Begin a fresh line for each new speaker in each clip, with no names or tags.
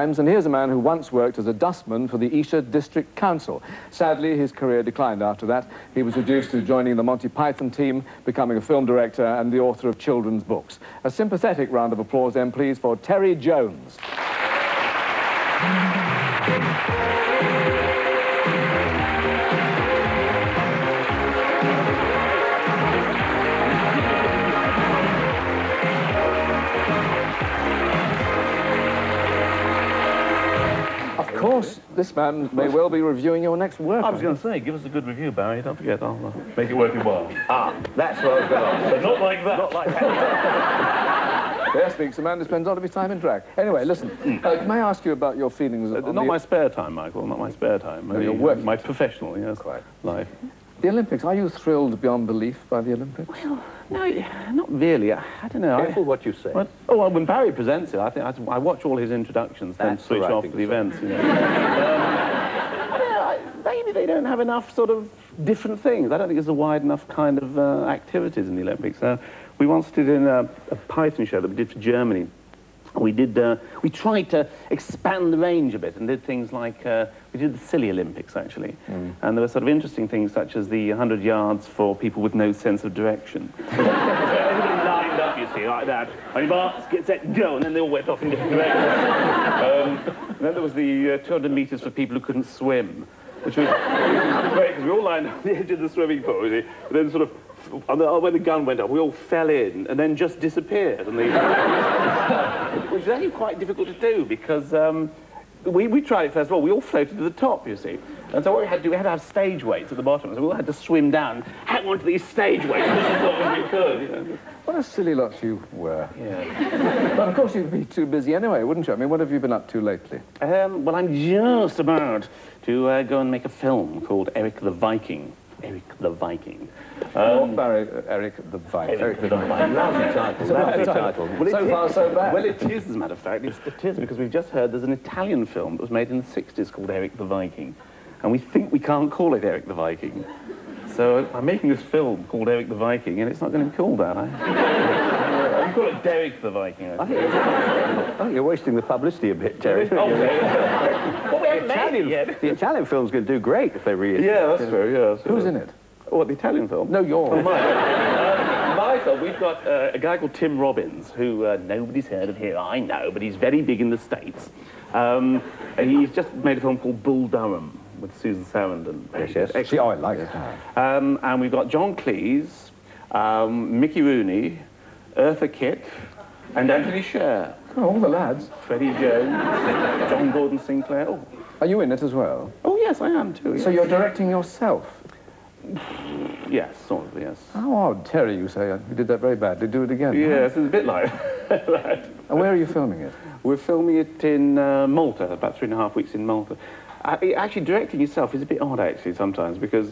And here's a man who once worked as a dustman for the Isha District Council. Sadly, his career declined after that. He was reduced to joining the Monty Python team, becoming a film director and the author of children's books. A sympathetic round of applause then, please, for Terry Jones. Of course, this man may well be reviewing your next work.
I was going to say, give us a good review, Barry. Don't forget, I'll make it worth your while.
Ah, that's what I was going to ask.
So not like that.
Not like that.
There speaks a man who spends a lot of his time in drag. Anyway, listen, may I ask you about your feelings on
not my spare time, Michael, not my spare time.
Your work.
My professional, yes, life.
The Olympics, are you thrilled beyond belief by the Olympics?
Well, no, not really. I don't know.
Careful what you say.
Well, when Barry presents it, I watch all his introductions, then switch off the events. You know. Maybe they don't have enough sort of different things. I don't think there's a wide enough kind of activities in the Olympics. We once did in a Python show that we did for Germany. We tried to expand the range a bit and did things like, we did the Silly Olympics, actually. And there were sort of interesting things such as the 100 yards for people with no sense of direction. Everybody lined up, you see, like that. And marks, get set, go, and then they all went off in different directions. Then there was the 200 metres for people who couldn't swim, which was great, because we all lined up on the edge of the swimming pool, you see, and then sort of, when the gun went up, we all fell in and then just disappeared. And which is actually quite difficult to do because we tried it first of all. We all floated to the top, you see. And so what we had to do, we had to have stage weights at the bottom. So we all had to swim down, hang on to these stage weights as long as we could. You know.
What a silly lot you were.
Yeah.
But of course you'd be too busy anyway, wouldn't you? I mean, what have you been up to lately?
Well, I'm just about to go and make a film called Erik the Viking. Erik the Viking.
Barry, Erik the Viking.
Erik the Viking.
Lousy title. Lousy title.
Well, so far, so bad.
Well, it is, as a matter of fact. It is, because we've just heard there's an Italian film that was made in the 60s called Erik the Viking. And we think we can't call it Erik the Viking. So I'm making this film called Erik the Viking, and it's not going to be called that. I call it Derek the Viking. I
think you're wasting the publicity a bit, Terry.
Well, we haven't made it yet.
The Italian film's going to do great if they read.
Yeah, that's true, yeah.
Who's in it?
What, the Italian film?
No, yours.
Oh, mine. My film, we've got a guy called Tim Robbins, who nobody's heard of here, I know, but he's very big in the States. And he's just made a film called Bull Durham with Susan Sarandon.
Yes. See, I like it.
And we've got John Cleese, Mickey Rooney, Eartha Kitt, and Anthony Sher.
Oh, all the lads.
Freddie Jones, John Gordon Sinclair. Oh.
Are you in it as well?
Oh, yes, I am too. Yes.
So you're directing yourself?
Yes, sort of, yes.
How odd, Terry, you say. You did that very badly. Do it again.
Yes, it's a bit like that.
And where are you filming it?
We're filming it in Malta, about 3.5 weeks in Malta. Actually, directing yourself is a bit odd, actually, sometimes, because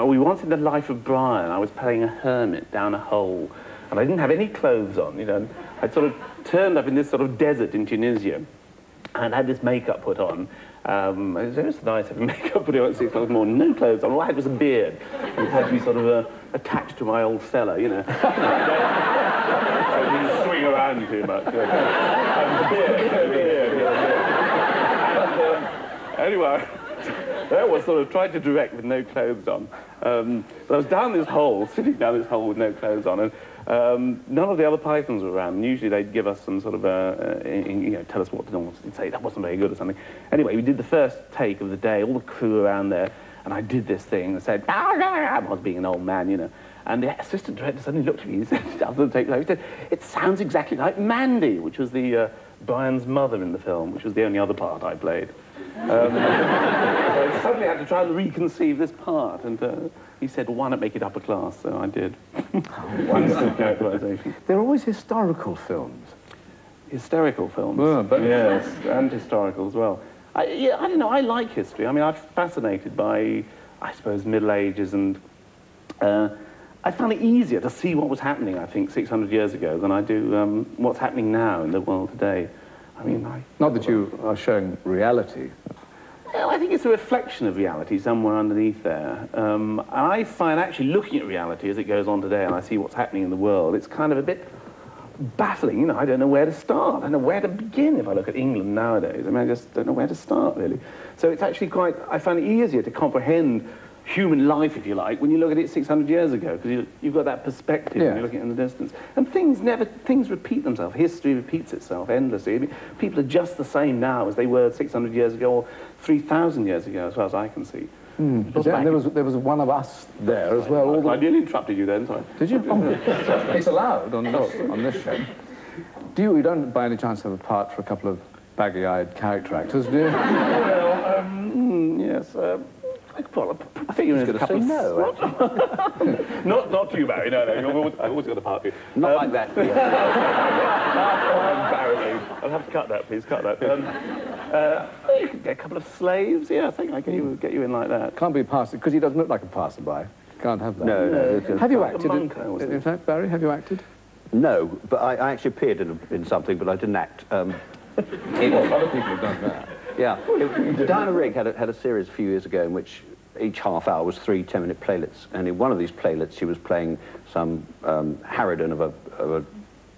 we wanted The Life of Brian. I was playing a hermit down a hole, and I didn't have any clothes on, you know. I'd sort of turned up in this sort of desert in Tunisia, and had this makeup put on. It was nice having makeup put on at 6 o'clock in the morning, no clothes on. All I had was a beard. It had to be sort of attached to my old fella, you know. I didn't swing around too much. Anyway, I was sort of trying to direct with no clothes on. But I was down this hole, sitting down this hole with no clothes on, and none of the other Pythons were around. And usually they'd give us some sort of, you know, tell us what to do, and say that wasn't very good or something. Anyway, we did the first take of the day, all the crew around there, and I did this thing and said, I was being an old man, you know. And the assistant director suddenly looked at me, he said, after the take, he said, it sounds exactly like Mandy, which was the Brian's mother in the film, which was the only other part I played. So I suddenly had to try and reconceive this part, and he said, well, why not make it upper class? So I did. Wonderful characterization.
They're always historical films.
Historical films?
Well, but
yes, and historical as well. I don't know, I like history. I mean, I'm fascinated by, I suppose, Middle Ages, and I found it easier to see what was happening, I think, 600 years ago than I do what's happening now in the world today. I mean,
not that you are showing reality.
Well, I think it's a reflection of reality somewhere underneath there. I find actually looking at reality as it goes on today, and I see what's happening in the world, it's kind of a bit baffling. You know, I don't know where to start. I don't know where to begin if I look at England nowadays. I mean, I just don't know where to start, really. So it's actually quite, I find it easier to comprehend human life, if you like, when you look at it 600 years ago, because you've got that perspective and you're looking in the distance. And things repeat themselves. History repeats itself endlessly. I mean, people are just the same now as they were 600 years ago or 3,000 years ago, as far as I can see.
And there was one of us there as well.
I nearly interrupted you then, sorry.
Did you? Oh, it's allowed on this show. You don't by any chance have a part for a couple of baggy-eyed character actors, do you?
Well, yes. I think you're in a couple of...
No.
not to you, Barry, no. I've always got a part for you.
Not like that.
Embarrassing. I'll have to cut that, please, cut that. You could get a couple of slaves. Yeah, I think I can get you in like that.
Can't be a passer, because he doesn't look like a passerby. Can't have that.
No.
Have you acted? In fact, Barry, have you acted?
No, but I actually appeared in something, but I didn't act.
Other people have done that.
Yeah. Diana Rigg had a series a few years ago in which each half hour was 3 10-minute playlets, and in one of these playlets she was playing some harridan of a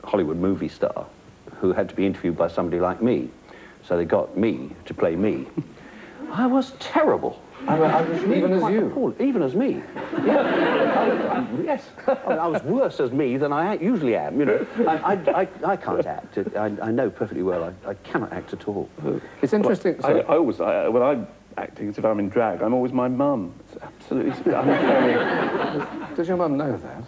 Hollywood movie star who had to be interviewed by somebody like me. So they got me to play me. I was terrible. I was really
even as you?
Appalled. Even as me. Yeah. Yes. I mean, I was worse as me than I usually am, you know. I can't act. I know perfectly well I cannot act at all.
It's interesting.
When I'm acting, if I'm in drag, I'm always my mum. It's absolutely...
Does your mum know that?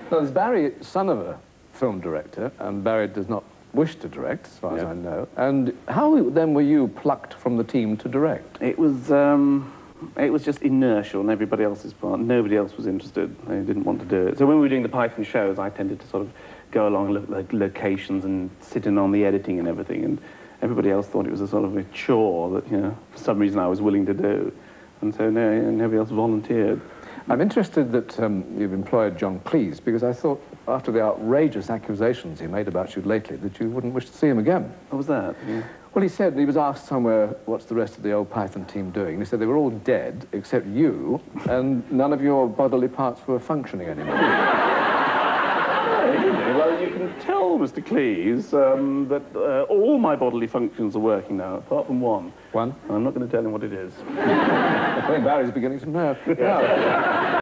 No, there's Barry, son of a film director, and Barry does not wish to direct, as far as I know. And how then were you plucked from the team to direct?
It was just inertial on everybody else's part. Nobody else was interested. They didn't want to do it. So when we were doing the Python shows, I tended to sort of go along, look at locations and sit in on the editing and everything. And everybody else thought it was a sort of a chore that, you know, for some reason I was willing to do. And so nobody else volunteered.
I'm interested that you've employed John Cleese, because I thought, after the outrageous accusations he made about you lately, that you wouldn't wish to see him again.
What was that? Yeah.
Well, he said, he was asked somewhere, what's the rest of the old Python team doing? And he said they were all dead, except you, and none of your bodily parts were functioning anymore.
Well, you can tell Mr. Cleese that all my bodily functions are working now, apart from one.
One?
I'm not going to tell him what it is.
I think Barry's beginning to know. Yeah.